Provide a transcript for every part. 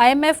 IMF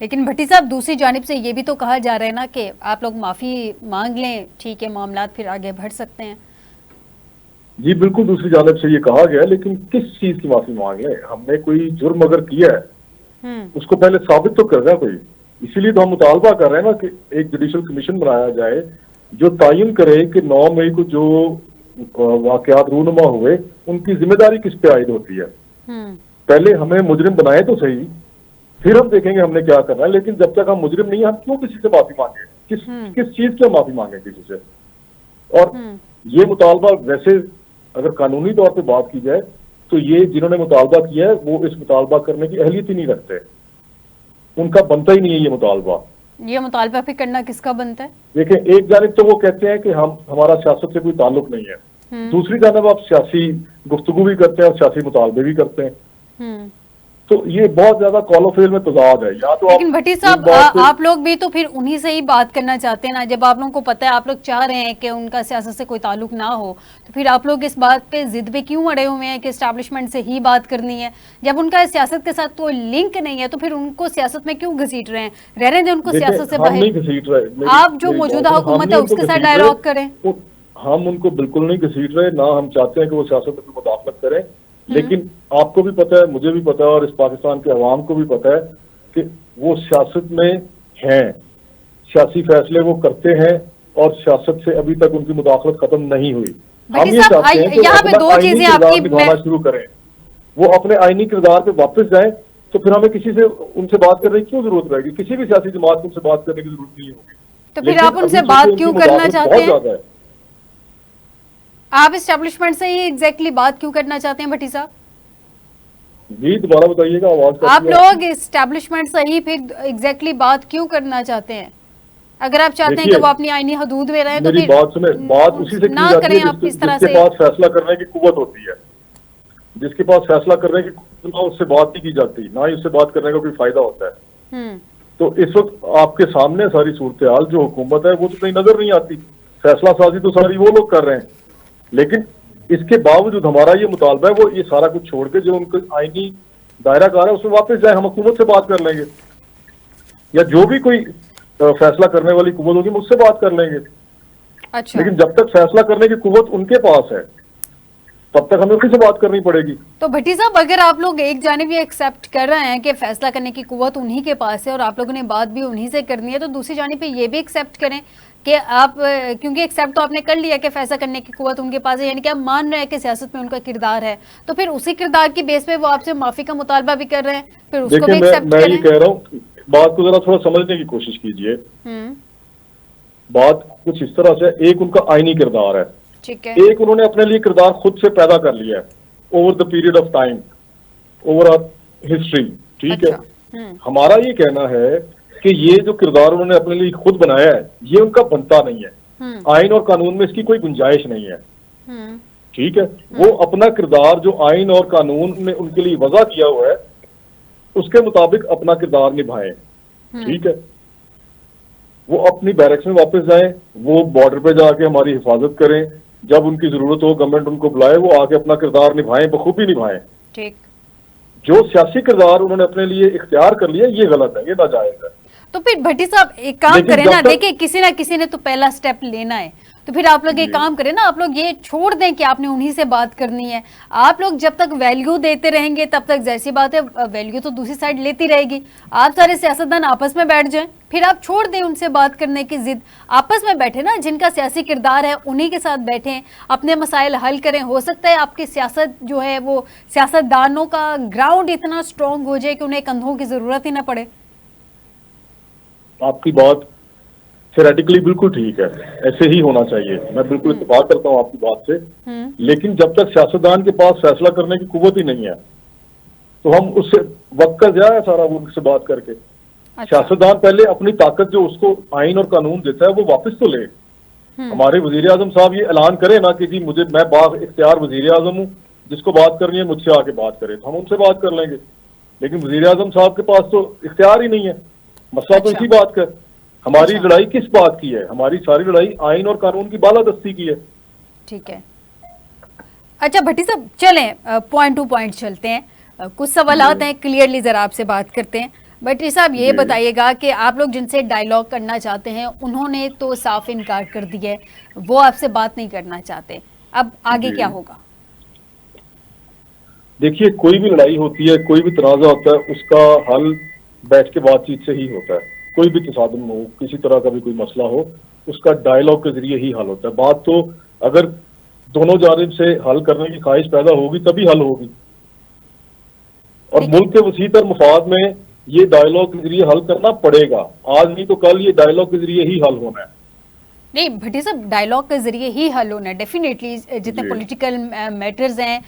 لیکن بھٹی صاحب دوسری جانب سے یہ بھی تو کہا جا رہا ہے نا کہ آپ لوگ معافی مانگ لیں، ٹھیک ہے معاملات پھر آگے بڑھ سکتے ہیں. جی بالکل دوسری جانب سے یہ کہا گیا، لیکن کس چیز کی معافی مانگے؟ ہم نے کوئی جرم اگر کیا ہے اس کو پہلے ثابت تو کرنا کوئی. اسی لیے تو ہم مطالبہ کر رہے ہیں نا کہ ایک جوڈیشل کمیشن بنایا جائے جو تعین کرے کہ 9 مئی کو جو واقعات رونما ہوئے ان کی ذمہ داری کس پہ عائد ہوتی ہے. پہلے ہمیں مجرم بنائے تو صحیح، پھر ہم دیکھیں گے ہم نے کیا کرنا ہے. لیکن جب تک ہم مجرم نہیں ہیں ہم کیوں کسی سے معافی مانگیں؟ کس چیز کی ہم معافی مانگیں کسی سے؟ اور یہ مطالبہ ویسے اگر قانونی طور پہ بات کی جائے تو یہ جنہوں نے مطالبہ کیا ہے وہ اس مطالبہ کرنے کی اہلیت ہی نہیں رکھتے، ان کا بنتا ہی نہیں ہے یہ مطالبہ. یہ مطالبہ پھر کرنا کس کا بنتا ہے؟ دیکھیں ایک جانب تو وہ کہتے ہیں کہ ہمارا سیاست سے کوئی تعلق نہیں ہے، دوسری جانب آپ سیاسی گفتگو بھی کرتے ہیں اور سیاسی مطالبے بھی کرتے ہیں. تو یہ بہت زیادہ کال و فعل میں تضاد ہے. یا تو لیکن بھٹی صاحب آپ لوگ بھی تو پھر انہی سے ہی بات کرنا چاہتے ہیں نا. جب آپ لوگوں کو پتہ ہے، آپ لوگ چاہ رہے ہیں کہ ان کا سیاست سے کوئی تعلق نہ ہو، تو پھر آپ لوگ اس بات پہ ضد پہ کیوں اڑے ہوئے ہیں کہ اسٹیبلشمنٹ سے ہی بات کرنی ہے؟ جب ان کا سیاست کے ساتھ کوئی لنک نہیں ہے تو پھر ان کو سیاست میں کیوں گھسیٹ رہے ہیں؟ رہنے دیں ان کو سیاست سے ہم باہر. نہیں گھسیٹ رہے، آپ جو موجودہ حکومت ہے اس کے ساتھ ڈائلاگ کریں. ہم ان کو بالکل نہیں گھسیٹ رہے، نہ ہم چاہتے ہیں کہ وہ سیاست میں مداخلت کریں. لیکن آپ کو بھی پتہ ہے، مجھے بھی پتہ ہے، اور اس پاکستان کے عوام کو بھی پتہ ہے کہ وہ سیاست میں ہیں، سیاسی فیصلے وہ کرتے ہیں اور سیاست سے ابھی تک ان کی مداخلت ختم نہیں ہوئی. ہم یہ چاہتے ہیں کہ یہاں پہ دو آئینی چیزیں کردار آپ کی نبھانا شروع کریں، وہ اپنے آئینی کردار پہ واپس جائیں. تو پھر ہمیں کسی سے ان سے بات کرنے کی کیوں ضرورت رہے گی؟ کسی بھی سیاسی جماعت کو ان سے بات کرنے کی ضرورت نہیں ہوگی. تو پھر آپ ان سے بات کیوں کرنا چاہتے ہیں؟ ہے. آپ اسٹیبلشمنٹ سے ہی ایگزیکٹلی بات کیوں کرنا چاہتے ہیں بھٹی صاحب؟ جی دوبارہ بتائیے گا، آواز آپ لوگ اسٹیبلشمنٹ سے ہی پھر ایگزیکٹلی بات کیوں کرنا چاہتے ہیں؟ اگر آپ چاہتے ہیں کہ وہ اپنی آئینی حدود میں رہیں تو میری بات سنیں، بات اسی سے کی جاتی ہے جس کے پاس فیصلہ کرنے کی قوت ہوتی ہے. جس کے پاس فیصلہ کرنے کی قوت نہ اس سے بات نہیں کی جاتی، نہ ہی اس سے بات کرنے کا کوئی فائدہ ہوتا ہے. تو اس وقت آپ کے سامنے ساری صورتحال جو حکومت ہے وہ تو کہیں نظر نہیں آتی. فیصلہ سازی تو ساری وہ لوگ کر رہے ہیں، لیکن اس کے باوجود ہمارا یہ مطالبہ ہے وہ یہ سارا کچھ چھوڑ کے جو ان کا آئینی دائرہ کار ہے اس میں واپس جائیں. ہم حکومت سے بات کر لیں گے، یا جو بھی کوئی فیصلہ کرنے والی قوت ہوگی مجھ سے بات کر لیں گے. لیکن جب تک فیصلہ کرنے کی قوت ان کے پاس ہے تب تک ہمیں کسی سے بات کرنی پڑے گی. تو بھٹی صاحب اگر آپ لوگ ایک جانب یہ ایکسیپٹ کر رہے ہیں کہ فیصلہ کرنے کی قوت انہی کے پاس ہے اور آپ لوگوں نے بات بھی انہی سے کرنی ہے، تو دوسری جانب پہ یہ بھی ایکسیپٹ کریں کہ آپ، کیونکہ ایکسیپٹ تو آپ نے کر لیا کہ فیصلہ کرنے کی قوت ان کے پاس ہے، یعنی کہ آپ مان رہے ہیں کہ سیاست میں ان کا کردار ہے، تو پھر اسی کردار کی بیس پہ وہ آپ سے معافی کا مطالبہ بھی کر رہے ہیں، پھر اس کو بھی ایکسیپٹ کریں. میں یہ کہہ رہا ہوں، بات کو ذرا تھوڑا سمجھنے کی کوشش کیجئے. بات کچھ اس طرح سے، ایک ان کا آئینی کردار ہے، ایک انہوں نے اپنے لیے کردار خود سے پیدا کر لیا ہے over the period of time, over history. ٹھیک ہے، ہمارا یہ کہنا ہے کہ یہ جو کردار انہوں نے اپنے لیے خود بنایا ہے یہ ان کا بنتا نہیں ہے. آئین اور قانون میں اس کی کوئی گنجائش نہیں ہے. ٹھیک ہے، وہ اپنا کردار جو آئین اور قانون نے ان کے لیے وضع کیا ہوا ہے اس کے مطابق اپنا کردار نبھائیں. ٹھیک ہے، وہ اپنی بیرکس میں واپس جائیں، وہ بارڈر پہ جا کے ہماری حفاظت کریں، جب ان کی ضرورت ہو گورنمنٹ ان کو بلائے وہ آ کے اپنا کردار نبھائیں، بخوبی نبھائیں. جو سیاسی کردار انہوں نے اپنے لیے اختیار کر لیا یہ غلط ہے، یہ ناجائز ہے. تو پھر بھٹی صاحب ایک کام کریں نا، دیکھیں کسی نہ کسی نے تو پہلا سٹیپ لینا ہے، تو پھر آپ لوگ ایک کام کریں نا، آپ لوگ یہ چھوڑ دیں کہ آپ نے انہی سے بات کرنی ہے. آپ لوگ جب تک ویلیو دیتے رہیں گے تب تک ظاہر سی بات ہے ویلیو تو دوسری سائڈ لیتی رہے گی. آپ سارے سیاستدان آپس میں بیٹھ جائیں، پھر آپ چھوڑ دیں ان سے بات کرنے کی ضد، آپس میں بیٹھے نا، جن کا سیاسی کردار ہے انہی کے ساتھ بیٹھیں، اپنے مسائل حل کریں. ہو سکتا ہے آپ کی سیاست جو ہے وہ سیاست دانوں کا گراؤنڈ اتنا سٹرونگ ہو جائے کہ انہیں کندھوں کی ضرورت ہی نہ پڑے. آپ کی بات تھیوریٹیکلی بالکل ٹھیک ہے، ایسے ہی ہونا چاہیے، میں بالکل اتفاق کرتا ہوں آپ کی بات سے. لیکن جب تک سیاستدان کے پاس فیصلہ کرنے کی قوت ہی نہیں ہے تو ہم اس سے وقت کا ضیاع ہے سارا ان سے بات کر کے. سیاستدان پہلے اپنی طاقت جو اس کو آئین اور قانون دیتا ہے وہ واپس تو لے. ہمارے وزیر اعظم صاحب یہ اعلان کرے نا کہ جی میں باغ اختیار وزیر اعظم ہوں، جس کو بات کرنی ہے مجھ سے آ کے بات کرے، تو ہم ان سے بات کر لیں گے. لیکن وزیر اعظم صاحب کے پاس تو اختیار ہی نہیں ہے. مسئلہ تو اسی بات کا. ہماری لڑائی کس بات کی ہے؟ ہماری ساری لڑائی آئین اور قانون کی بالادستی کی ہے. ٹھیک ہے، اچھا بھٹی صاحب چلیں پوائنٹ ٹو پوائنٹ چلتے ہیں. کچھ سوالات ہیں کلیئرلی ذرا آپ سے بات کرتے ہیں. بٹری صاحب یہ بتائیے گا کہ آپ لوگ جن سے ڈائیلاگ کرنا چاہتے ہیں انہوں نے تو صاف انکار کر دیا ہے، وہ آپ سے بات نہیں کرنا چاہتے، اب آگے کیا ہوگا؟ دیکھیے کوئی بھی لڑائی ہوتی ہے، کوئی بھی تنازع ہوتا ہے، اس کا حل بیٹھ کے بات چیت سے ہی ہوتا ہے. کوئی بھی تصادم ہو، کسی طرح کا بھی کوئی مسئلہ ہو، اس کا ڈائیلاگ کے ذریعے ہی حل ہوتا ہے. بات تو اگر دونوں جانب سے حل کرنے کی خواہش پیدا ہوگی تبھی حل ہوگی، اور ملک کے وسیع تر مفاد میں یہ ڈائیلاگ کے ذریعے حل کرنا پڑے گا. آج نہیں تو کل یہ ڈائیلاگ کے ذریعے ہی حل ہونا ہے. نہیں بھٹی صاحب، ڈائیلاگ کے ذریعے ہی حل ہونا ہے ڈیفینیٹلی. جتنے پولیٹیکل میٹرز ہیں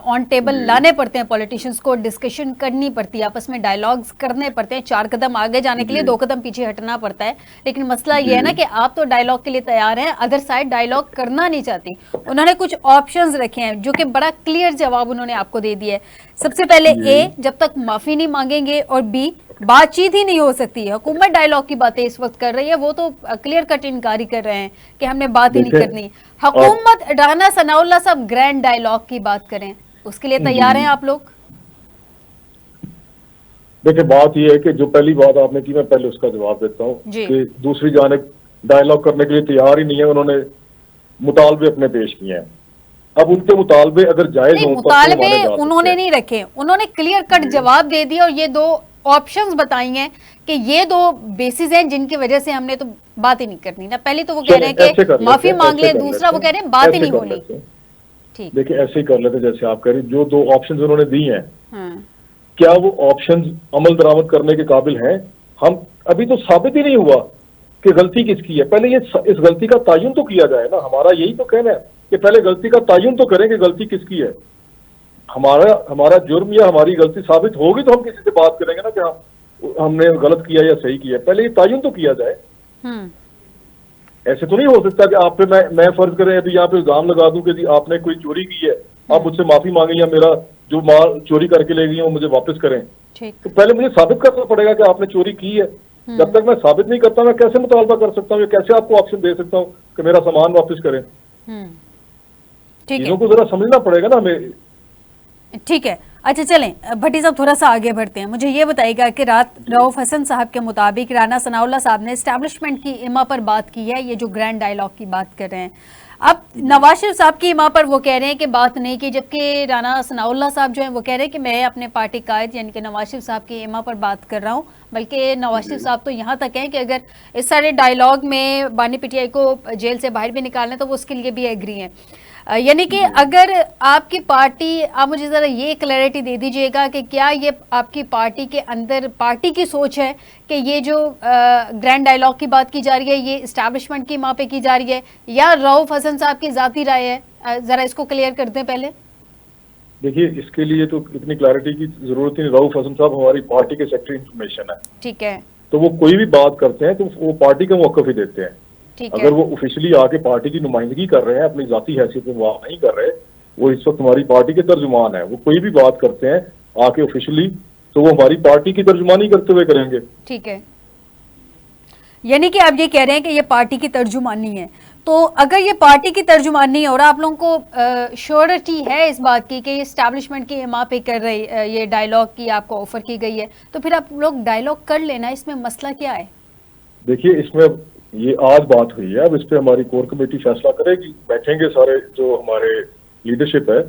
آن ٹیبل لانے پڑتے ہیں، پولیٹیشنز کو ڈسکشن کرنی پڑتی ہے، آپس میں ڈائیلاگز کرنے پڑتے ہیں. 4 قدم آگے جانے کے لیے 2 قدم پیچھے ہٹنا پڑتا ہے. لیکن مسئلہ یہ ہے نا کہ آپ تو ڈائیلاگ کے لیے تیار ہیں، ادر سائڈ ڈائیلاگ کرنا نہیں چاہتی. انہوں نے کچھ آپشنز رکھے ہیں جو کہ بڑا کلیئر جواب انہوں نے آپ کو دے دیا ہے. سب سے پہلے اے، جب تک معافی نہیں مانگیں گے، اور بی، بات چیت ہی نہیں ہو سکتی ہے. حکومت ڈائیلاگ کی باتیں اس وقت کر رہی ہے، وہ تو کلیئر کٹ انکاری کر رہے ہیں کہ ہم نے بات ہی نہیں کرنی. حکومت رانا ثناء اللہ صاحب گرینڈ ڈائیلاگ کی بات کریں، اس کے لیے تیار ہیں آپ لوگ؟ دیکھیں بات یہ ہے کہ جو پہلی بات آپ نے کی، میں پہلے اس کا جواب دیتا ہوں کہ دوسری جانب ڈائیلاگ کرنے کے لیے تیار ہی نہیں ہے. انہوں نے مطالبے اپنے پیش کیے ہیں. اب ان کے مطالبے اگر جائز ہوں، مطالبے انہوں نے نہیں رکھے، انہوں نے کلیئر کٹ جواب دے دیا، اور یہ 2 آپشنز بتائی ہیں کہ یہ 2 بیسز ہیں جن کی وجہ سے ہم نے تو بات ہی نہیں کرنی. نا پہلی تو وہ کہہ رہے ہیں کہ معافی مانگ لیں، دوسرا وہ کہہ رہے ہیں بات ہی نہیں ہونی. دیکھیں ایسے ہی کر لیتے جیسے آپ کہہ رہے ہیں. جو 2 آپشنز انہوں نے دی ہیں، کیا وہ آپشنز عمل درآمد کرنے کے قابل ہیں؟ ہم ابھی تو ثابت ہی نہیں ہوا کہ غلطی کس کی ہے. پہلے یہ اس غلطی کا تعین تو کیا جائے نا. ہمارا یہی تو کہنا ہے کہ پہلے غلطی کا تعین تو کریں کہ غلطی کس کی ہے. ہمارا جرم یا ہماری غلطی ثابت ہوگی تو ہم کسی سے بات کریں گے نا کہ ہم نے غلط کیا یا صحیح کیا. پہلے یہ تعین تو کیا جائے. ایسے تو نہیں ہو سکتا کہ آپ پہ میں فرض کریں ابھی یہاں پہ الزام لگا دوں کہ جی آپ نے کوئی چوری کی ہے، آپ مجھ سے معافی مانگیں یا میرا جو مال چوری کر کے لے گئی ہیں وہ مجھے واپس کریں. تو پہلے مجھے ثابت کرنا پڑے گا کہ آپ نے چوری کی ہے. جب تک میں ثابت نہیں کرتا میں کیسے مطالبہ کر سکتا ہوں یا کیسے آپ کو آپشن دے سکتا ہوں کہ میرا سامان واپس کریں. چیزوں کو ذرا سمجھنا پڑے گا نا ہمیں. ٹھیک ہے. اچھا چلیں بھٹی صاحب تھوڑا سا آگے بڑھتے ہیں. مجھے یہ بتائیے گا کہ رات رؤف حسن صاحب کے مطابق رانا ثناء اللہ صاحب نے اسٹیبلشمنٹ کی اما پر بات کی ہے، یہ جو گرینڈ ڈائیلاگ کی بات کر رہے ہیں. اب نواز شریف صاحب کی اما پر وہ کہہ رہے ہیں کہ بات نہیں کی، جبکہ رانا ثناء اللہ صاحب جو ہیں وہ کہہ رہے ہیں کہ میں اپنے پارٹی قائد یعنی کہ نواز شریف صاحب کی اما پر بات کر رہا ہوں. بلکہ نواز شریف صاحب تو یہاں تک ہیں کہ اگر اس سارے ڈائیلاگ میں بانی پی ٹی آئی کو جیل سے باہر بھی نکالنا ہے تو وہ اس کے لیے بھی ایگری ہیں. یعنی کہ اگر آپ کی پارٹی، آپ مجھے ذرا یہ کلیئرٹی دے دیجئے گا کہ کیا یہ آپ کی پارٹی کے اندر پارٹی کی سوچ ہے کہ یہ جو گرینڈ ڈائیلاگ کی بات کی جا رہی ہے یہ اسٹیبلشمنٹ کی ماں پہ کی جا رہی ہے یا رؤف حسن صاحب کی ذاتی رائے ہے؟ ذرا اس کو کلیئر کر دیں پہلے. دیکھیے اس کے لیے تو اتنی کلیئرٹی کی ضرورت نہیں. رؤف حسن صاحب ہماری پارٹی کے سیکرٹری انفارمیشن ہے. ٹھیک ہے. تو وہ کوئی بھی بات کرتے ہیں تو وہ پارٹی کا موقف ہی دیتے ہیں. اگر وہ آفیشلی آ کے پارٹی کی نمائندگی کر رہے ہیں، اپنی ذاتی حیثیت میں وہ نہیں کر رہے، وہ اس وقت ہماری پارٹی کے ترجمان ہیں. وہ کوئی بھی بات کرتے ہیں آ کے آفیشلی تو وہ ہماری پارٹی کی ترجمانی کرتے ہوئے کریں گے. ٹھیک ہے. یعنی کہ آپ یہ کہہ رہے ہیں کہ یہ پارٹی کی ترجمانی ہے. تو اگر یہ پارٹی کی ترجمانی ہے اور آپ لوگوں کو شیورٹی ہے اس بات کی کہ یہ اسٹیبلشمنٹ کی اما پہ کر رہی یہ ڈائیلاگ کی آپ کو آفر کی گئی ہے، تو پھر آپ لوگ ڈائیلاگ کر لینا. اس میں مسئلہ کیا ہے؟ دیکھیے اس میں یہ آج بات ہوئی ہے، اب اس پہ ہماری کور کمیٹی فیصلہ کرے گی. بیٹھیں گے سارے جو ہمارے لیڈرشپ ہے،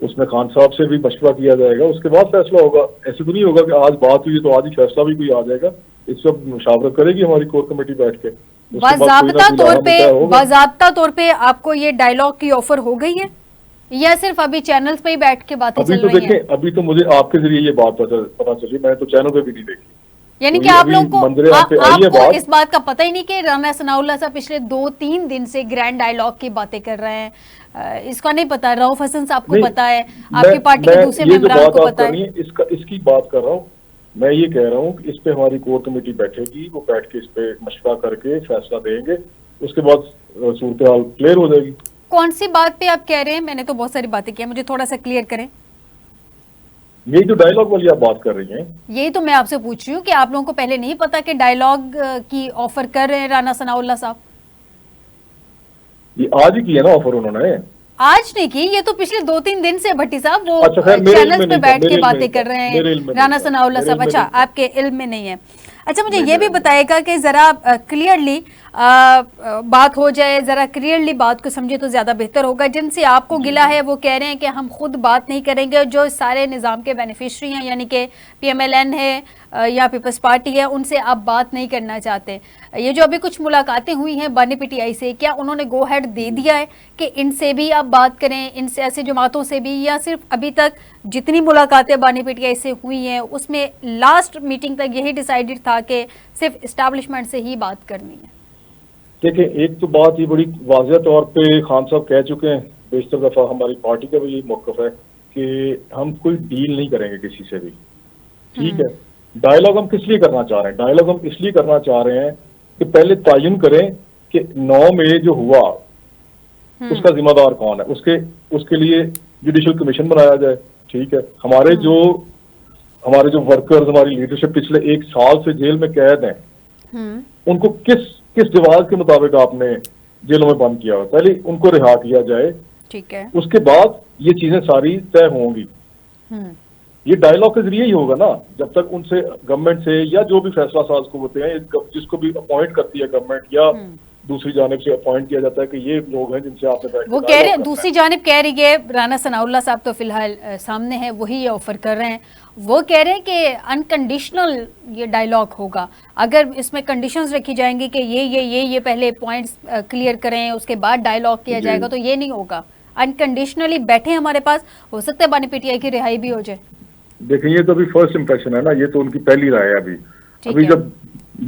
اس میں خان صاحب سے بھی مشورہ کیا جائے گا، اس کے بعد فیصلہ ہوگا. ایسے تو نہیں ہوگا کہ آج بات ہوئی تو آج ہی فیصلہ بھی کوئی آ جائے گا. اس وقت مشاورت کرے گی ہماری کور کمیٹی بیٹھ کے. باضابطہ طور پہ آپ کو یہ ڈائیلاگ کی آفر ہو گئی ہے یا صرف ابھی چینلز پہ ہی بیٹھ کے باتیں چل رہی ہیں؟ دیکھیں ابھی تو مجھے آپ کے ذریعے یہ بات پتا چلی، میں تو چینل پہ بھی نہیں دیکھی. یعنی کہ آپ لوگوں کو اس بات کا پتہ ہی نہیں کہ رانا ثناء اللہ صاحب پچھلے 2-3 دن سے گرینڈ ڈائیلاگ کی باتیں کر رہے ہیں، اس کا نہیں پتا؟ رؤف حسن صاحب کو پتا ہے، آپ کی پارٹی کے دوسرے ممبران کو پتا ہے. اس کی بات کر رہا ہوں میں، یہ کہہ رہا ہوں کہ اس پہ ہماری کور کمیٹی بیٹھے گی، وہ بیٹھ کے اس پہ مشورہ کر کے فیصلہ دیں گے، اس کے بعد صورتحال کلیئر ہو جائے گی. کون سی بات پہ آپ کہہ رہے ہیں؟ میں نے تو بہت ساری باتیں کی ہیں، مجھے تھوڑا سا کلیئر کریں. یہ جو ڈائیلاگ والی آپ بات کر رہی ہیں، یہی تو میں آپ سے پوچھ رہی ہوں کہ آپ لوگوں کو پہلے نہیں پتا کہ ڈائیلاگ کی آفر کر رہے ہیں رانا ثناء اللہ صاحب؟ یہ آج ہی کی ہے نا آفر انہوں نے. آج نہیں کی، یہ تو پچھلے 2-3 دن سے بھٹی صاحب وہ اچھا خیر میرے علم چینلز میں پہ نہیں تھا، بیٹھ کے باتیں کر رہے ہیں، میرے علم میں رانا نہیں تھا، ثناء اللہ میرے صاحب. علم میں اچھا نہیں تھا. آپ کے علم میں نہیں ہے. اچھا مجھے نہیں، یہ بھی میرے علم میں بتائے گا کہ ذرا کلیئرلی بات ہو جائے، ذرا کلیئرلی بات کو سمجھے تو زیادہ بہتر ہوگا. جن سے آپ کو گلا ہے وہ کہہ رہے ہیں کہ ہم خود بات نہیں کریں گے، جو سارے نظام کے بینیفیشری ہیں یعنی کہ پی ایم ایل این ہے یا پیپلز پارٹی ہے، ان سے آپ بات نہیں کرنا چاہتے. یہ جو ابھی کچھ ملاقاتیں ہوئی ہیں بانی پی ٹی آئی سے، کیا انہوں نے گو ہیڈ دے دیا ہے کہ ان سے بھی آپ بات کریں، ان سے ایسے جماعتوں سے بھی، یا صرف ابھی تک جتنی ملاقاتیں بانی پی ٹی آئی سے ہوئی ہیں اس میں لاسٹ میٹنگ تک یہی ڈیسائیڈڈ تھا کہ صرف اسٹیبلشمنٹ سے ہی بات کرنی ہے؟ دیکھیں ایک تو بات یہ بڑی واضح طور پہ خان صاحب کہہ چکے ہیں، بیشتر دفعہ ہماری پارٹی کا بھی یہی موقف ہے کہ ہم کوئی ڈیل نہیں کریں گے کسی سے بھی. ٹھیک ہے، ڈائلاگ ہم کس لیے کرنا چاہ رہے ہیں؟ ڈائلاگ ہم اس لیے کرنا چاہ رہے ہیں کہ پہلے تعین کریں کہ 9 مئی جو ہوا اس کا ذمہ دار کون ہے، اس کے لیے جوڈیشل کمیشن بنایا جائے. ٹھیک ہے، ہمارے جو ورکرز، ہماری لیڈرشپ پچھلے 1 سال سے جیل میں قید ہیں، ان کو کس جواز کے مطابق آپ نے جیلوں میں بند کیا ہوا، پہلے ان کو رہا کیا جائے. ٹھیک ہے، اس کے بعد یہ چیزیں ساری طے ہوں گی. یہ ڈائلاگ کے ذریعے ہی ہوگا نا، جب تک ان سے گورنمنٹ سے یا جو بھی فیصلہ ساز قوتیں ہیں جس کو بھی اپوائنٹ کرتی ہے گورنمنٹ یا دوسری جانب سے اپوائنٹ کیا جاتا ہے کہ یہ لوگ ہیں جن سے آپ نے بیٹھ کے وہ کہہ رہے ہیں، دوسری جانب کہہ رہی ہے رانا ثناء اللہ صاحب تو فی الحال سامنے ہیں، وہی یہ آفر کر رہے ہیں. وہ کہہ رہے ہیں کہ انکنڈیشنل یہ ڈائلاگ ہوگا، اگر اس میں کنڈیشنز رکھی جائیں گی کہ یہ پہلے پوائنٹس کلیئر کریں اس کے بعد ڈائلاگ کیا جائے گا تو یہ نہیں ہوگا. انکنڈیشنلی بیٹھے ہمارے پاس، ہو سکتا ہے بانی پی ٹی آئی کی رہائی بھی ہو جائے. دیکھیں یہ تو ابھی فرسٹ امپریشن ہے نا، یہ تو ان کی پہلی رائے ہے. ابھی جب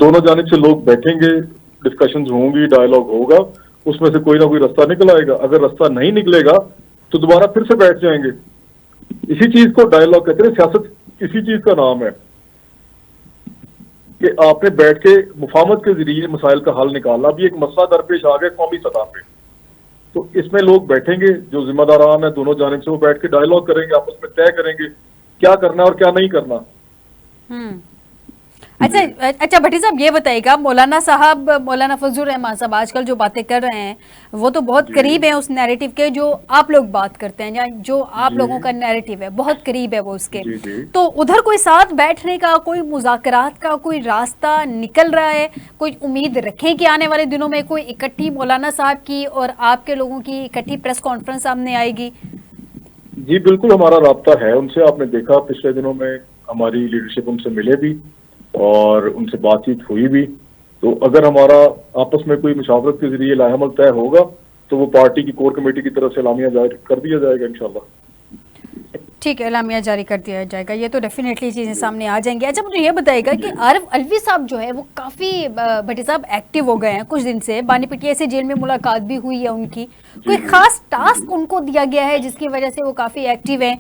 دونوں جانب سے لوگ بیٹھیں گے، ڈسکشنز ہوں گی، ڈائلاگ ہوگا، اس میں سے کوئی نہ کوئی رستہ نکل آئے گا. اگر رستہ نہیں نکلے گا تو دوبارہ پھر سے بیٹھ جائیں گے. اسی چیز کو ڈائلاگ کہتے ہیں. سیاست اسی چیز کا نام ہے کہ آپ نے بیٹھ کے مفاہمت کے ذریعے مسائل کا حل نکالنا. بھی ایک مسئلہ درپیش آ گیا قومی سطح پہ، تو اس میں لوگ بیٹھیں گے، جو ذمہ داران ہیں دونوں جانب سے، وہ بیٹھ کے ڈائلاگ کریں گے، آپس میں طے کریں گے کیا کرنا اور کیا نہیں کرنا. اچھا بھٹی صاحب یہ بتائیے گا، مولانا فضل الرحمان صاحب آج کل جو باتیں کر رہے ہیں وہ تو بہت قریب ہیں اس نیریٹو کے جو آپ لوگ بات کرتے ہیں، یا جو آپ لوگوں کا نیریٹو ہے بہت قریب ہے وہ اس کے. تو ادھر کوئی ساتھ بیٹھنے کا، کوئی مذاکرات کا کوئی راستہ نکل رہا ہے؟ کوئی امید رکھیں کہ آنے والے دنوں میں کوئی اکٹھی مولانا صاحب کی اور آپ کے لوگوں کی اکٹھی پریس کانفرنس سامنے آئے گی؟ جی بالکل، ہمارا رابطہ ہے ان سے. آپ نے دیکھا پچھلے دنوں میں ہماری لیڈرشپ ان سے ملے بھی اور ان سے بات چیت ہوئی بھی. تو اگر ہمارا آپس میں کوئی مشاورت کے ذریعے لائحہ عمل طے ہوگا تو وہ پارٹی کی کور کمیٹی کی طرف سے اعلامیہ جاری کر دیا جائے گا انشاءاللہ. ٹھیک ہے، اعلامیہ جاری کر دیا جائے گا، یہ تو ڈیفینیٹلی چیزیں سامنے آ جائیں گی. اچھا مجھے یہ بتائے گا کہ عارف الوی صاحب جو ہے وہ کافی بھٹی صاحب ایکٹیو ہو گئے ہیں کچھ دن سے. بانی پی ٹی آئی سے جیل میں ملاقات بھی ہوئی ہے ان کی. کوئی خاص ٹاسک ان کو دیا گیا ہے جس کی وجہ سے وہ کافی ایکٹیو ہیں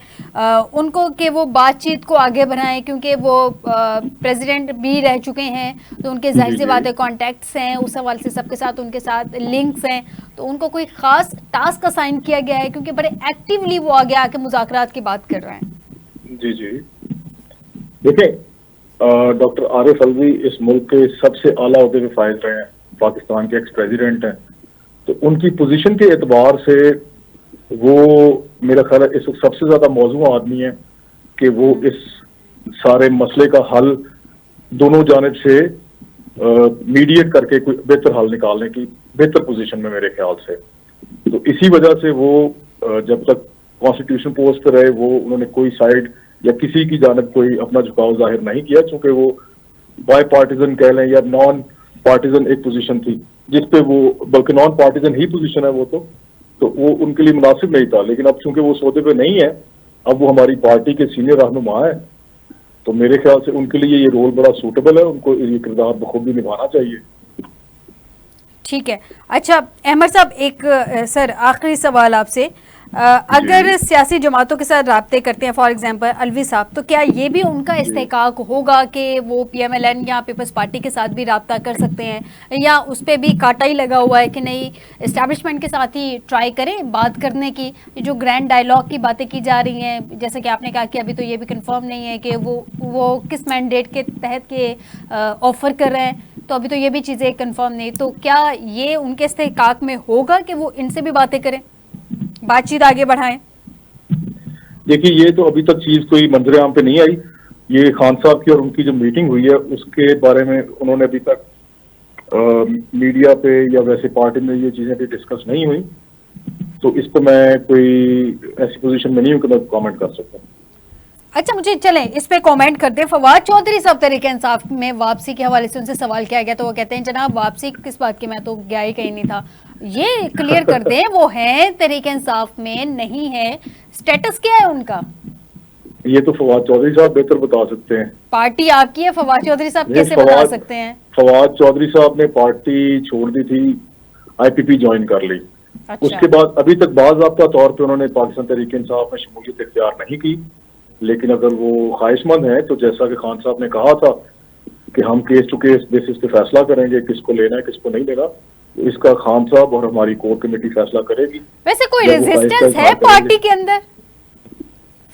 ان کو کہ وہ بات چیت کو آگے بڑھائیں؟ کیونکہ وہ پریزیڈنٹ بھی رہ چکے ہیں تو ان کے ظاہر سی بات ہے کانٹیکٹس ہیں، اس حوالے سے سب کے ساتھ ان کے ساتھ لنکس ہیں. تو ان کو کوئی خاص ٹاسک اسائن کیا گیا ہے؟ کیونکہ بڑے ایکٹیولی وہ آگے آ کے مذاکرات کی بات کر رہے ہیں. جی دیکھیں ڈاکٹر عارف الوی اس ملک کے سب سے اعلیٰ عہدے پہ فائز رہے ہیں، پاکستان کے ایکس پریزیڈنٹ ہیں. تو ان کی پوزیشن کے اعتبار سے وہ میرا خیال ہے اس وقت سب سے زیادہ موزوں آدمی ہے کہ وہ اس سارے مسئلے کا حل دونوں جانب سے میڈیٹ کر کے کوئی بہتر حل نکالنے کی بہتر پوزیشن میں میرے خیال سے. تو اسی وجہ سے وہ جب تک کانسٹیٹیوشن پوسٹ پہ رہے انہوں نے کوئی سائڈ یا کسی کی جانب کوئی اپنا جھکاؤ ظاہر نہیں کیا، چونکہ وہ بائی پارٹیزن کہہ لیں یا نان پارٹیزن ایک پوزیشن تھی جس پہ وہ، بلکہ نان پارٹیزن ہی پوزیشن ہے وہ تو وہ ان کے لیے مناسب نہیں تھا. لیکن اب چونکہ وہ سودے پہ نہیں ہے، اب وہ ہماری پارٹی کے سینئر رہنما ہے، تو میرے خیال سے ان کے لیے یہ رول بڑا سوٹیبل ہے، ان کو یہ کردار بخوبی نبھانا چاہیے. ٹھیک ہے. اچھا احمد صاحب، ایک سر آخری سوال آپ سے، اگر سیاسی جماعتوں کے ساتھ رابطے کرتے ہیں فار ایگزامپل الوی صاحب، تو کیا یہ بھی ان کا استحقاق ہوگا کہ وہ پی ایم ایل این یا پیپلز پارٹی کے ساتھ بھی رابطہ کر سکتے ہیں، یا اس پہ بھی کاٹا ہی لگا ہوا ہے کہ نہیں اسٹیبلشمنٹ کے ساتھ ہی ٹرائی کریں بات کرنے کی؟ جو گرینڈ ڈائلاگ کی باتیں کی جا رہی ہیں، جیسے کہ آپ نے کہا کہ ابھی تو یہ بھی کنفرم نہیں ہے کہ وہ کس مینڈیٹ کے تحت کے آفر کر رہے ہیں، تو ابھی تو یہ بھی چیزیں کنفرم نہیں. تو کیا یہ ان کے استحقاق میں ہوگا کہ وہ ان سے بھی باتیں کریں؟ بات چیت آگے بڑھائیں؟ دیکھیے یہ تو ابھی تک چیز کوئی منظر عام پہ نہیں آئی. یہ خان صاحب کی اور ان کی جو میٹنگ ہوئی ہے اس کے بارے میں انہوں نے ابھی تک میڈیا پہ یا ویسے پارٹی میں یہ چیزیں بھی ڈسکس نہیں ہوئی, تو اس پہ میں کوئی ایسی پوزیشن میں نہیں ہوں کہ میں کامنٹ کر سکتا ہوں. اچھا مجھے چلیں اس پہ کامنٹ کرتے. فواد چودھری صاحب تحریک انصاف میں واپسی کے حوالے سے ان سے سوال کیا گیا تو وہ کہتے ہیں جناب واپسی کس بات کی, میں تو گیا ہی کہیں نہیں تھا. یہ کلیئر کر دیں وہ ہیں تحریک انصاف میں نہیں ہے, سٹیٹس کیا ہے ان کا؟ یہ تو فواد چودھری صاحب بہتر بتا سکتے ہیں. پارٹی آپ کی ہے, فواد چودھری صاحب کیسے بتا سکتے ہیں؟ فواد چودھری صاحب نے پارٹی چھوڑ دی تھی, آئی پی پی جوائن کر لی. اس کے بعد ابھی تک باضابطہ طور پہ انہوں نے پاکستان تحریک انصاف میں شمولیت اختیار نہیں کی, لیکن اگر وہ خواہش مند ہیں تو جیسا کہ خان صاحب نے کہا تھا کہ ہم کیس ٹو کیس بیسس پہ فیصلہ کریں گے کس کو لینا ہے کس کو نہیں لینا, اس کا خان صاحب اور ہماری کور کمیٹی فیصلہ کرے گی. ویسے کوئی ریزسٹنس ہے پارٹی کے اندر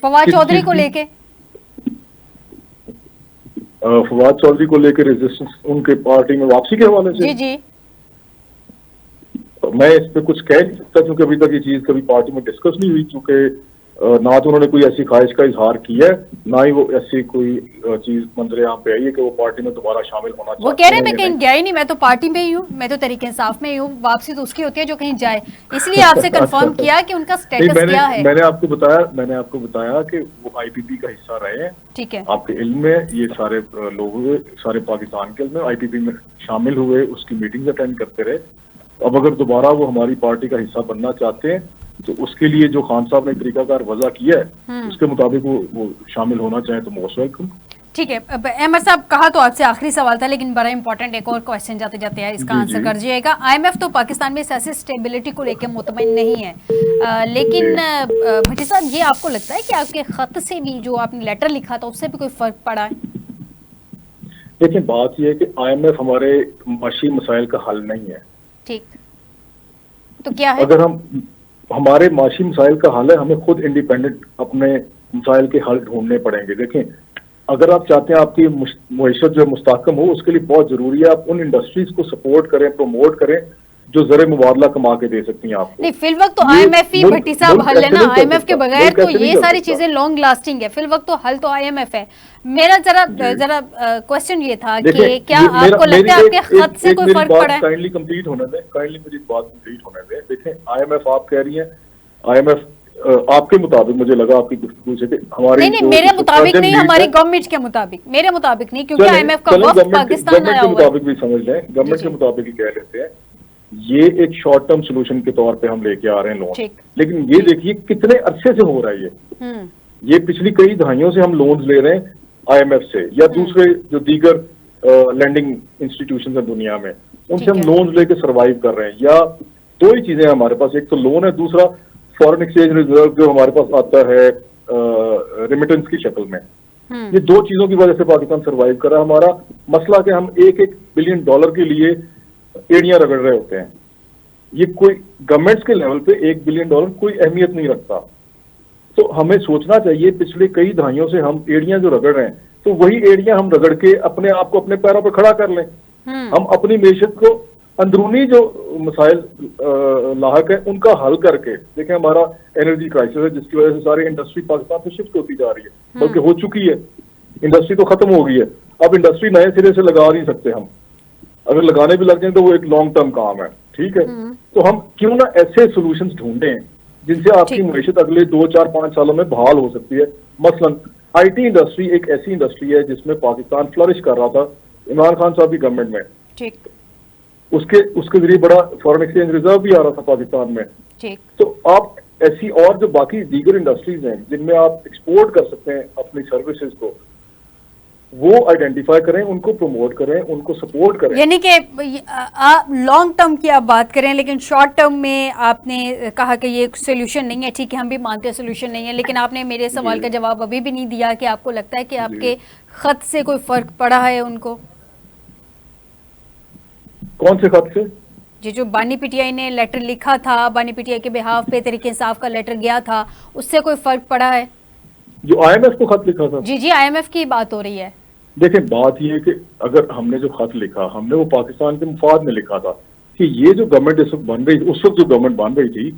فواد چودھری کو لے کے؟ فواد چودھری کو لے کے ریزسٹنس ان کے پارٹی میں واپسی کے حوالے سے؟ جی جی میں اس پہ کچھ کہہ نہیں سکتا کیونکہ ابھی تک یہ چیز کبھی پارٹی میں ڈسکس نہیں ہوئی, کیونکہ نہ تو انہوں نے کوئی ایسی خواہش کا اظہار کیا ہے, نہ ہی وہ ایسی کوئی چیز منظر عام پہ آئی ہے کہ وہ پارٹی میں دوبارہ شامل ہونا چاہتے ہیں. وہ کہہ رہے ہیں میں کہیں گیا ہی نہیں, میں تو پارٹی میں ہی ہوں, میں تو تحریک انصاف میں ہی ہوں, واپسی تو اس کی ہوتی ہے جو کہیں جائے, اس لیے آپ سے کنفرم کیا کہ ان کا سٹیٹس کیا ہے. میں نے آپ کو بتایا کہ وہ آئی پی پی کا حصہ رہے ہیں. ٹھیک ہے, آپ کے علم میں یہ سارے لوگ ہوئے, سارے پاکستان کے علم میں آئی پی پی میں شامل ہوئے, اس کی میٹنگ اٹینڈ کرتے رہے. اب اگر دوبارہ وہ ہماری پارٹی کا حصہ بننا چاہتے ہیں تو اس کے لیے جو خان صاحب نے طریقہ کار وضع کیا ہے اس کے مطابق وہ شامل ہونا چاہیں تو موسٹ ویلکم. ٹھیک ہے احمد صاحب, کہا تو آپ سے آخری سوال تھا لیکن بڑا امپورٹنٹ ایک اور کوشچن جاتے جاتے ہے, اس کا آنسر کر جائے گا. آئی ایم ایف تو پاکستان میں سیاسی اسٹیبلٹی کو لے کے مطمئن نہیں ہے, لیکن بھٹی صاحب یہ آپ کو لگتا ہے کہ آپ کے خط سے بھی جو آپ نے لیٹر لکھا تھا اس سے بھی کوئی فرق پڑا ہے؟ دیکھیں بات یہ ہے کہ آئی ایم ایف ہمارے معاشی مسائل کا حل نہیں ہے. ٹھیک, تو کیا ہے؟ اگر ہمارے معاشی مسائل کا حل ہے, ہمیں خود انڈیپینڈنٹ اپنے مسائل کے حل ڈھونڈنے پڑیں گے. دیکھیں اگر آپ چاہتے ہیں آپ کی معیشت جو مستحکم ہو, اس کے لیے بہت ضروری ہے آپ ان انڈسٹریز کو سپورٹ کریں, پروموٹ کریں جو زر مبادلہ کما کے دے سکتی ہیں آپ کو. نہیں فی الوقت تو آئی ایم ایف ہی بھٹی صاحب حل ہے نا, آئی ایم ایف کے بغیر تو یہ ساری چیزیں لانگ لاسٹنگ ہے. فی الوقت تو حل تو آئی ایم ایف ہے. میرا ذرا کوسچن یہ تھا کہ کیا آپ کو لگتا ہے آپ کے خط سے کوئی فرق پڑا ہے؟ کائنڈلی کمپلیٹ ہونے دیں. دیکھیں آئی ایم ایف آپ کہہ رہی ہیں, آئی ایم ایف آپ کے مطابق مجھے لگا آپ کی گفتگو سے کہ ہماری نہیں میرے مطابق نہیں, ہماری گورنمنٹ کے مطابق, میرے مطابق نہیں, کیونکہ آئی ایم ایف کا وفد پاکستان آیا ہوا ہے. مطابق بھی سمجھ لیں, گورنمنٹ کے مطابق ہی کہہ لیتے ہیں. یہ ایک شارٹ ٹرم سولوشن کے طور پہ ہم لے کے آ رہے ہیں لون, لیکن یہ دیکھیے کتنے عرصے سے ہو رہا ہے یہ پچھلی کئی دہائیوں سے ہم لونز لے رہے ہیں آئی ایم ایف سے یا دوسرے جو دیگر لینڈنگ انسٹیٹیوشنز ہیں دنیا میں, ان سے ہم لونز لے کے سروائیو کر رہے ہیں. یا دو ہی چیزیں ہیں ہمارے پاس, ایک تو لون ہے, دوسرا فورن ایکسچینج ریزرو جو ہمارے پاس آتا ہے ریمیٹنس کی شکل میں. یہ دو چیزوں کی وجہ سے پاکستان سروائیو کر رہا ہے. ہمارا مسئلہ کہ ہم $1 بلین کے لیے ایڑیاں رگڑ رہے ہوتے ہیں. یہ کوئی گورنمنٹس کے لیول پہ $1 بلین کوئی اہمیت نہیں رکھتا. تو ہمیں سوچنا چاہیے پچھلے کئی دہائیوں سے ہم ایڑیاں جو رگڑ رہے ہیں تو وہی ایڑیاں ہم رگڑ کے اپنے آپ کو اپنے پیروں پہ کھڑا کر لیں. ہم اپنی معیشت کو اندرونی جو مسائل لاحق ہیں ان کا حل کر کے, دیکھیں ہمارا انرجی کرائسس ہے جس کی وجہ سے ساری انڈسٹری پاکستان سے شفٹ ہوتی جا رہی ہے, بلکہ ہو چکی ہے. انڈسٹری تو ختم ہو گئی ہے, اب انڈسٹری نئے سرے سے لگا نہیں سکتے ہم. اگر لگانے بھی لگ جائیں تو وہ ایک لانگ ٹرم کام ہے. ٹھیک ہے, تو ہم کیوں نہ ایسے سولوشنز ڈھونڈیں جن سے آپ کی معیشت اگلے 2, 4, 5 سالوں میں بحال ہو سکتی ہے. مثلاً آئی ٹی انڈسٹری ایک ایسی انڈسٹری ہے جس میں پاکستان فلرش کر رہا تھا عمران خان صاحب کی گورنمنٹ میں. اس کے ذریعے بڑا فورن ایکسچینج ریزرو بھی آ رہا تھا پاکستان میں. تو آپ ایسی اور جو باقی دیگر انڈسٹریز ہیں جن میں آپ ایکسپورٹ کر سکتے ہیں اپنی سروسز کو, وہ آئیڈینٹیفائی کریں, ان کو پروموٹ کریں, ان کو سپورٹ کریں. یعنی کہ آپ لانگ ٹرم کی آپ بات کریں, لیکن شارٹ ٹرم میں آپ نے کہا کہ یہ سولوشن نہیں ہے. ٹھیک ہے, ہم بھی مانتے ہیں سولوشن نہیں ہے, لیکن آپ نے میرے سوال کا جواب ابھی بھی نہیں دیا کہ آپ کو لگتا ہے کہ آپ کے خط سے کوئی فرق پڑا ہے ان کو. کون سے خط سے؟ جی جو بانی پی ٹی آئی نے لیٹر لکھا تھا, بانی پی ٹی آئی کے بہاف پہ تحریک انصاف کا لیٹر گیا تھا, اس سے کوئی فرق پڑا ہے؟ جو آئی ایم ایف کو خط لکھا تھا؟ جی آئی ایم ایف کی بات ہو رہی ہے. دیکھیں بات یہ ہے کہ اگر ہم نے جو خط لکھا ہم نے وہ پاکستان کے مفاد میں لکھا تھا کہ یہ جو گورنمنٹ اس وقت بن رہی, اس وقت جو گورنمنٹ بن رہی تھی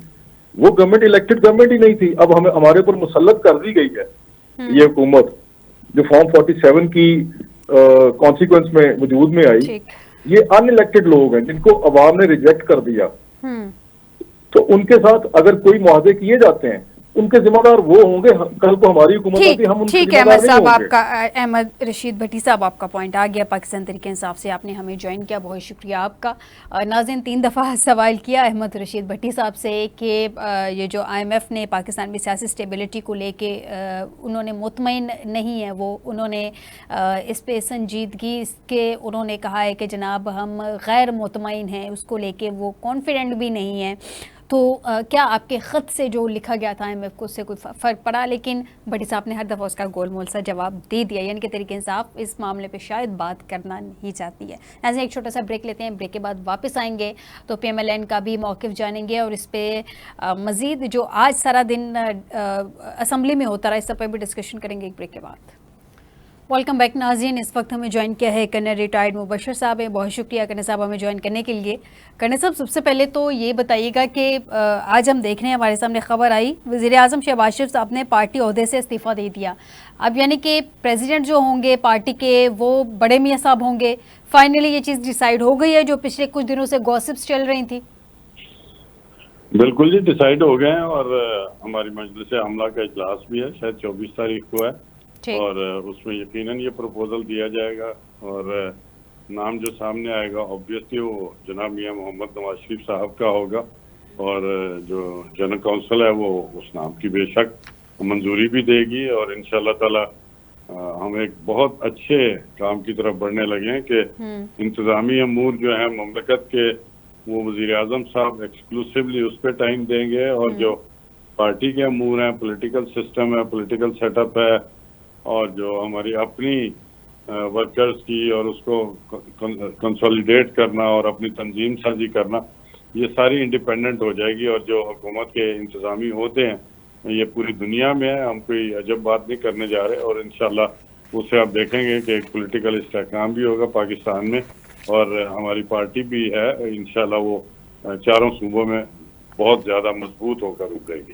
وہ گورنمنٹ الیکٹڈ گورنمنٹ ہی نہیں تھی. اب ہمیں ہمارے اوپر مسلط کر دی گئی ہے یہ حکومت جو فارم 47 کی کانسیکوینس میں وجود میں آئی. یہ ان الیکٹڈ لوگ ہیں جن کو عوام نے ریجیکٹ کر دیا. تو ان کے ساتھ اگر کوئی معاہدے کیے جاتے ہیں ان کے ذمہ دار وہ ہوں گے. کل کو ہماری حکومت آتی ہم ان کے ذمہ دار نہیں ہوں گے. احمد رشید بھٹی صاحب آپ کا پوائنٹ آ گیا. پاکستان تحریک انصاف سے آپ نے ہمیں جوائن کیا, بہت شکریہ آپ کا. ناظرین 3 دفعہ سوال کیا احمد رشید بھٹی صاحب سے کہ یہ جو IMF نے پاکستان میں سیاسی اسٹیبلٹی کو لے کے انہوں نے مطمئن نہیں ہے, وہ انہوں نے اس پہ سنجیدگی اس کے انہوں نے کہا ہے کہ جناب ہم غیر مطمئن ہیں, اس کو لے کے وہ کانفیڈنٹ بھی نہیں ہیں. تو کیا آپ کے خط سے جو لکھا گیا تھا IMF کو اس سے کوئی فرق پڑا؟ لیکن بھٹی صاحب نے ہر دفعہ اس کا گول مول سا جواب دے دیا, یعنی کہ تحریک انصاف اس معاملے پہ شاید بات کرنا نہیں چاہتی ہے. ایسے ایک چھوٹا سا بریک لیتے ہیں, بریک کے بعد واپس آئیں گے تو PMLN کا بھی موقف جانیں گے اور اس پہ مزید جو آج سارا دن اسمبلی میں ہوتا رہا اس پر بھی ڈسکشن کریں گے ایک بریک کے بعد. ویلکم بیک ناظرین, اس وقت ہمیں جوائن کیا ہے کرنل ریٹائرڈ مبشر صاحب ہیں. بہت شکریہ کرنل صاحب ہمیں جوائن کرنے کے لیے. کرنل صاحب سب سے پہلے تو یہ بتائیے گا کہ آج ہم دیکھ رہے ہیں ہمارے سامنے خبر آئی وزیر اعظم شہباز شریف صاحب نے پارٹی عہدے سے استعفیٰ دے دیا. اب یعنی کہ پریزیڈنٹ جو ہوں گے پارٹی کے وہ بڑے میاں صاحب ہوں گے. فائنلی یہ چیز ڈیسائیڈ ہو گئی ہے جو پچھلے کچھ دنوں سے گوسپس چل رہی تھی؟ بالکل جی, ڈیسائیڈ ہو گئے ہیں اور ہماری مجلس عملہ کا اجلاس بھی ہے, شاید 24 تاریخ کو ہے, اور اس میں یقیناً یہ پروپوزل دیا جائے گا اور نام جو سامنے آئے گا آبویسلی وہ جناب میاں محمد نواز شریف صاحب کا ہوگا, اور جو جنرل کونسل ہے وہ اس نام کی بے شک منظوری بھی دے گی, اور انشاءاللہ تعالی ہم ایک بہت اچھے کام کی طرف بڑھنے لگے ہیں کہ انتظامی امور جو ہیں مملکت کے وہ وزیر اعظم صاحب ایکسکلوسیولی اس پہ ٹائم دیں گے, اور جو پارٹی کے امور ہیں, پولیٹیکل سسٹم ہے, پولیٹیکل سیٹ اپ ہے, اور جو ہماری اپنی ورکرز کی اور اس کو کنسولیڈیٹ کرنا اور اپنی تنظیم سازی کرنا, یہ ساری انڈیپینڈنٹ ہو جائے گی. اور جو حکومت کے انتظامی ہوتے ہیں یہ پوری دنیا میں ہے, ہم کوئی عجب بات نہیں کرنے جا رہے, اور انشاءاللہ اسے آپ دیکھیں گے کہ ایک پولیٹیکل استحکام بھی ہوگا پاکستان میں, اور ہماری پارٹی بھی ہے انشاءاللہ وہ چاروں صوبوں میں بہت زیادہ مضبوط ہو کر ابھرے گی.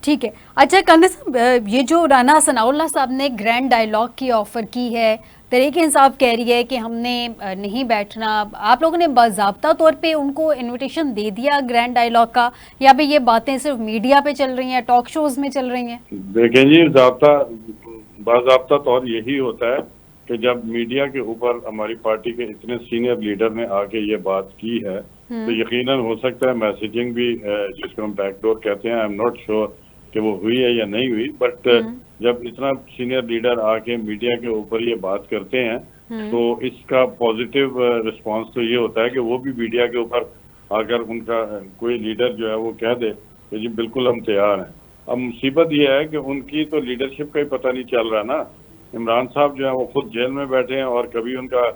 ٹھیک ہے. اچھا کرنل صاحب, یہ جو رانا ثناء اللہ صاحب نے گرینڈ ڈائیلاگ کی آفر کی ہے, تحریک انصاف کہہ رہی ہے کہ ہم نے نہیں بیٹھنا, آپ لوگوں نے باضابطہ طور پہ ان کو انویٹیشن دے دیا گرینڈ ڈائیلاگ کا, یا پھر یہ باتیں صرف میڈیا پہ چل رہی ہیں, ٹاک شوز میں چل رہی ہیں؟ دیکھیں جی, باضابطہ طور یہی ہوتا ہے کہ جب میڈیا کے اوپر ہماری پارٹی کے اتنے سینئر لیڈر نے آ کے یہ بات کی ہے تو یقیناً ہو سکتا ہے میسیجنگ بھی, جس کو ہم بیک ڈور کہتے ہیں, آئی ایم ناٹ شیور کہ وہ ہوئی ہے یا نہیں ہوئی, بٹ جب اتنا سینئر لیڈر آ کے میڈیا کے اوپر یہ بات کرتے ہیں تو اس کا پازیٹیو رسپانس تو یہ ہوتا ہے کہ وہ بھی میڈیا کے اوپر آ کر ان کا کوئی لیڈر جو ہے وہ کہہ دے کہ جی بالکل ہم تیار ہیں. اب مصیبت یہ ہے کہ ان کی تو لیڈرشپ کا ہی پتہ نہیں چل رہا نا. عمران صاحب جو ہے وہ خود جیل میں بیٹھے ہیں, اور کبھی ان کا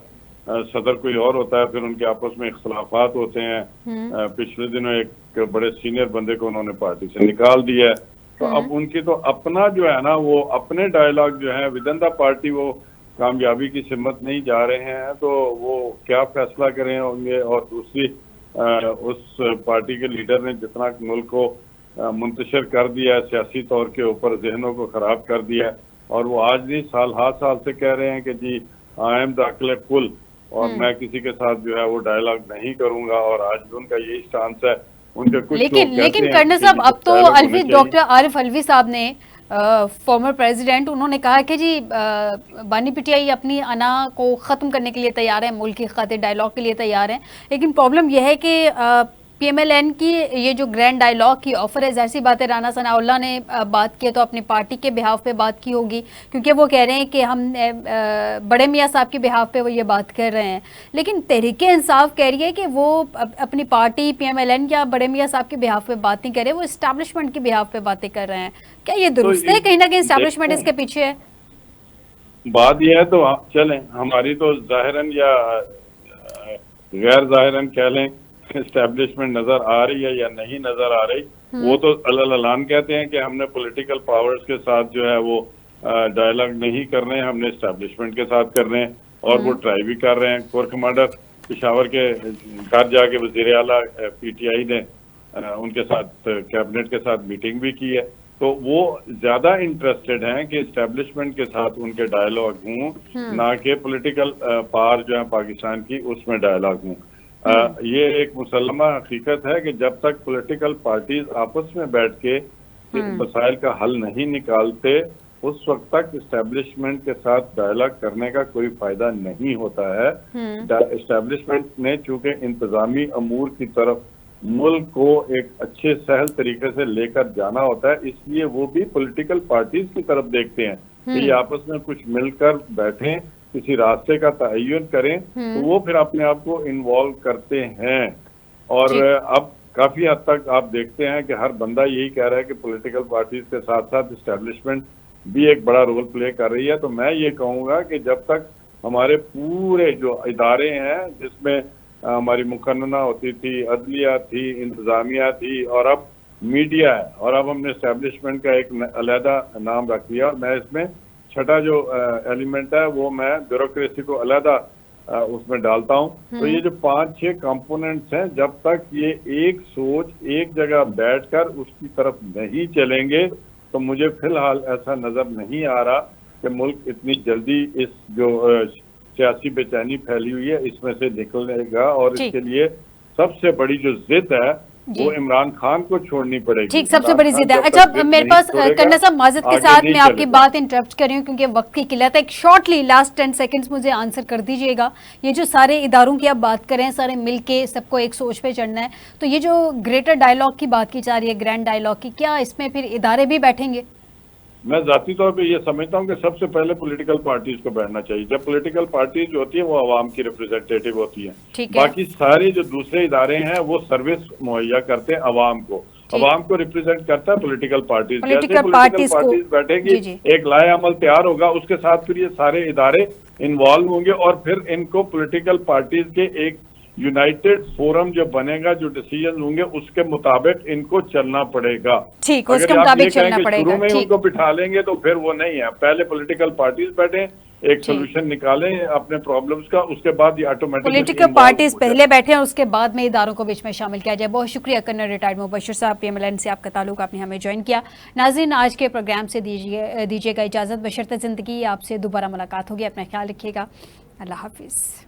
صدر کوئی اور ہوتا ہے, پھر ان کے آپس میں اختلافات ہوتے ہیں. پچھلے دنوں ایک بڑے سینئر بندے کو انہوں نے پارٹی سے نکال دیا ہے, تو اب ان کی تو اپنا جو ہے نا وہ اپنے ڈائیلاگ جو ہے ود ان دا پارٹی وہ کامیابی کی سمت نہیں جا رہے ہیں, تو وہ کیا فیصلہ کریں ہوں گے. اور دوسری اس پارٹی کے لیڈر نے جتنا ملک کو منتشر کر دیا ہے سیاسی طور کے اوپر, ذہنوں کو خراب کر دیا ہے, اور وہ آج نہیں سال سے کہہ رہے ہیں کہ جی آئی ایم دا عقل کل, اور میں کسی کے ساتھ جو ہے وہ ڈائیلاگ نہیں کروں گا, اور آج بھی ان کا یہی سٹانس ہے. لیکن کرنل صاحب اب تو ڈاکٹر عارف علوی صاحب نے فارمر پریزیڈنٹ, انہوں نے کہا کہ جی بانی پی ٹی آئی اپنی انا کو ختم کرنے کے لیے تیار ہے, ملک کی خاطر ڈائیلاگ کے لیے تیار ہیں, لیکن پرابلم یہ ہے کہ PMLN کی یہ جو گرینڈ ڈائیلاگ کی آفر ہے, ظاہر سی بات ہے رانا ثناء اللہ نے بات کی تو اپنی پارٹی کے بہاف پہ بات کی ہوگی, کیونکہ وہ کہہ رہے ہیں کہ ہم بڑے میاں صاحب کے بہاف پہ وہ یہ بات کر رہے ہیں. لیکن تحریک انصاف کہہ رہی ہے کہ وہ اپنی پارٹی PMLN یا بڑے میاں صاحب کے بہاف پہ بات نہیں کر رہے, وہ اسٹیبلشمنٹ کے بہاف پہ باتیں کر رہے ہیں. کیا یہ درست ہے؟ کہیں نہ کہیں اسٹیبلشمنٹ اس کے پیچھے ہے. بات یہ ہے تو چلیں, ہماری تو ظاہراً یا غیر ظاہراً کہہ لیں اسٹیبلشمنٹ نظر آ رہی ہے یا نہیں نظر آ رہی, وہ تو اعلان کہتے ہیں کہ ہم نے پولیٹیکل پاورز کے ساتھ جو ہے وہ ڈائیلاگ نہیں کرنے, ہم نے اسٹیبلشمنٹ کے ساتھ کرنے, اور وہ ٹرائی بھی کر رہے ہیں. کور کمانڈر پشاور کے گھر جا کے وزیر اعلیٰ PTI نے ان کے ساتھ کیبنٹ کے ساتھ میٹنگ بھی کی ہے، تو وہ زیادہ انٹرسٹڈ ہیں کہ اسٹیبلشمنٹ کے ساتھ ان کے ڈائلاگ ہوں، نہ کہ پولیٹیکل پاور جو ہے پاکستان کی اس میں ڈائلاگ ہوں۔ یہ ایک مسلمہ حقیقت ہے کہ جب تک پولیٹیکل پارٹیز آپس میں بیٹھ کے مسائل کا حل نہیں نکالتے اس وقت تک اسٹیبلشمنٹ کے ساتھ ڈائلاگ کرنے کا کوئی فائدہ نہیں ہوتا ہے۔ اسٹیبلشمنٹ نے چونکہ انتظامی امور کی طرف ملک کو ایک اچھے سہل طریقے سے لے کر جانا ہوتا ہے، اس لیے وہ بھی پولیٹیکل پارٹیز کی طرف دیکھتے ہیں کہ یہ آپس میں کچھ مل کر بیٹھیں، کسی راستے کا تعین کریں، تو وہ پھر اپنے آپ کو انوالو کرتے ہیں۔ اور اب کافی حد تک آپ دیکھتے ہیں کہ ہر بندہ یہی کہہ رہا ہے کہ پولیٹیکل پارٹیز کے ساتھ ساتھ اسٹیبلشمنٹ بھی ایک بڑا رول پلے کر رہی ہے۔ تو میں یہ کہوں گا کہ جب تک ہمارے پورے جو ادارے ہیں جس میں ہماری مقننہ ہوتی تھی، عدلیہ تھی، انتظامیہ تھی، اور اب میڈیا ہے، اور اب ہم نے اسٹیبلشمنٹ کا ایک علیحدہ نام رکھ دیا، اور میں اس میں چھٹا جو ایلیمنٹ ہے وہ میں بیوروکریسی کو علیحدہ اس میں ڈالتا ہوں۔ تو یہ جو 5-6 کمپوننٹس ہیں، جب تک یہ ایک سوچ ایک جگہ بیٹھ کر اس کی طرف نہیں چلیں گے تو مجھے فی الحال ایسا نظر نہیں آ رہا کہ ملک اتنی جلدی اس جو سیاسی بے چینی پھیلی ہوئی ہے اس میں سے نکلے گا، اور اس کے لیے سب سے بڑی جو ضد ہے وہ عمران خان کو چھوڑنی پڑے گی۔ ٹھیک، سب سے بڑی ضد ہے۔ اچھا میرے پاس کنڈا صاحب معذرت کے ساتھ میں آپ کی بات انٹرپٹ کر رہی ہوں کیونکہ وقت کی قلت ہے، ایک شارٹلی لاسٹ 10 سیکنڈز مجھے آنسر کر دیجئے گا۔ یہ جو سارے اداروں کی آپ بات کریں، سارے مل کے سب کو ایک سوچ پہ چڑھنا ہے، تو یہ جو گریٹر ڈائلاگ کی بات کی جا رہی ہے، گرینڈ ڈائلاگ کی، کیا اس میں پھر ادارے بھی بیٹھیں گے؟ میں ذاتی طور پہ یہ سمجھتا ہوں کہ سب سے پہلے پولیٹیکل پارٹیز کو بیٹھنا چاہیے۔ جب پولیٹیکل پارٹیز جو ہوتی ہیں وہ عوام کی ریپرزینٹیٹیو ہوتی ہیں، باقی سارے جو دوسرے ادارے ہیں وہ سروس مہیا کرتے ہیں عوام کو، عوام کو ریپرزینٹ کرتا ہے پولیٹیکل پارٹیز۔ جیسے پولیٹیکل پارٹیز بیٹھیں گی، ایک لائحہ عمل تیار ہوگا، اس کے ساتھ پھر یہ سارے ادارے انوالو ہوں گے، اور پھر ان کو پولیٹیکل پارٹیز کے ایک یونائٹڈ فورم جو بنے گا، جو ڈیسیجن ہوں گے اس کے مطابق ان کو چلنا پڑے گا۔ ٹھیک، اس کے مطابق چلنا پڑے گا۔ شروع میں ان کو بٹھا لیں گے تو پھر وہ نہیں ہے۔ پہلے پولیٹیکل پارٹیز بیٹھیں، ایک سولوشن نکالیں اپنے پرابلمز کا، اس کے بعد یہ آٹومیٹکلی پولیٹیکل پارٹیز پہلے بیٹھیں اور اس کے بعد میں اداروں کو بیچ میں شامل کیا جائے۔ بہت شکریہ کرنل ریٹائرڈ مبشر صاحب، پی ایم ایل این سے آپ کا تعلق، آپ نے ہمیں جوائن کیا۔ ناظرین، آج کے پروگرام سے دیجیے گا اجازت، بشرط زندگی آپ سے دوبارہ ملاقات ہوگی، اپنا خیال رکھیے گا، اللہ حافظ۔